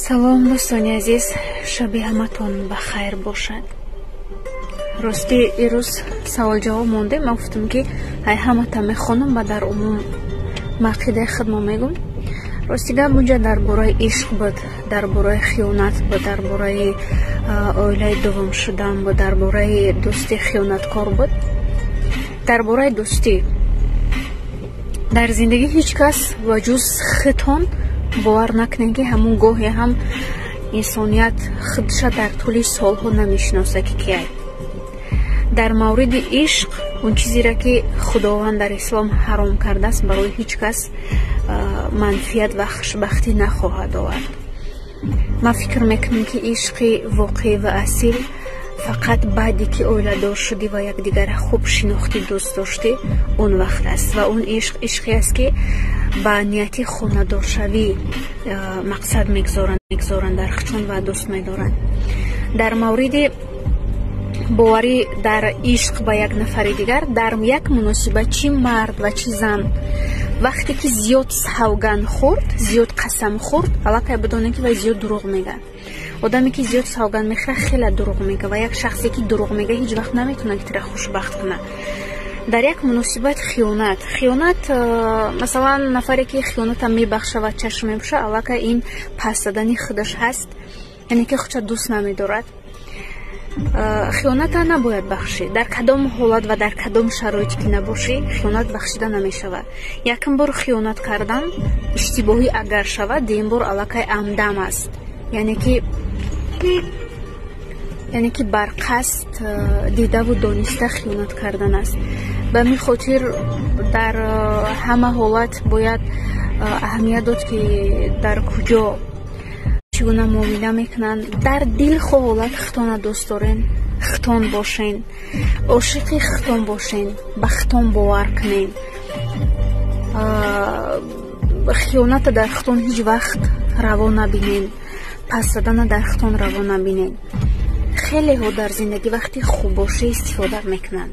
салом дӯстони азиз, шаби ҳаматон бахайр бошад. рости ирӯз савол-ҷавоб монде. ман гуфтам ки ай ҳамата мехонам ва дар умум мақидаи худмо мегӯм. рости гап буҷа дар бораи ишқ буд, дар бораи хиёнат буд, дар бораи оилаи дуввум шудан буд, дар бораи дӯсти хиёнаткор буд. дар бораи дӯстӣ дар зиндагӣ ҳеҷ кас ва ҷуз хитон бовар накунед ки ҳамун гоҳе ҳам инсоният худша дар тӯли солҳо намешиноса ки кияй. дар мавриди ишқ он чизеро ки худованд дар ислом ҳаром кардааст барои ҳеҷ кас манфиат ва хушбахтӣ нахоҳад овард. ман фикр мекунам ки ишқи воқеъ ва асил фақат баъде ки оиладор шудӣ ва якдигара хуб шинохтӣ, дӯст доштӣ, он вақт аст. ва он ишқе аст ки ба нияти хонадоршавӣ мақсад мегзоранд дархчон ва дӯст медоранд. дар мавриди боварӣ дар ишқ ба як нафари дигар, дар як муносибат чӣ мард ва чӣ зан вақте ки зиёд савган хӯрд, зиёд қасам хӯрд, аллакай бидонед ки вай зиёд дурӯғ мегӯяд. одаме ки зиёд савган мехӯрад хеле дурӯғ мегӯяд ва як шахсе ки дурӯғ мегӯяд ҳеҷ вақт наметавонад ки тира хушбахт кунад. дар як муносибат хиёнат масалан нафаре ки хиёната мебахшавад, чашм мепӯшад, аллакай ин паст дадани худаш ҳаст, яъне ки худша дӯст намедорад. хиёната набояд бахшӣ. дар кадом ҳолат ва дар кадом шароите ки набошӣ, хиёнат бахшида намешавад. якм бор хиёнат кардан иштибоҳӣ агар шавад, дуюм бор аллакай амдам аст, яъне ки барқасд дидаву дониста хиёнат кардан аст. ба мин хотир дар ҳама ҳолат бояд аҳамият дод ки дар куҷо чӣ гуна муомила мекунанд. дар дил хо ҳолат хитона дӯст дорен, хитон бошен, ошиқи хитон бошен, ба хитон бовар кунен. хиёната дар хитон ҳеҷ вақт раво набинен, паст дадана дар хитон раво набинен. хелеҳо дар зиндагӣ вақти хуб боша истифода мекунанд.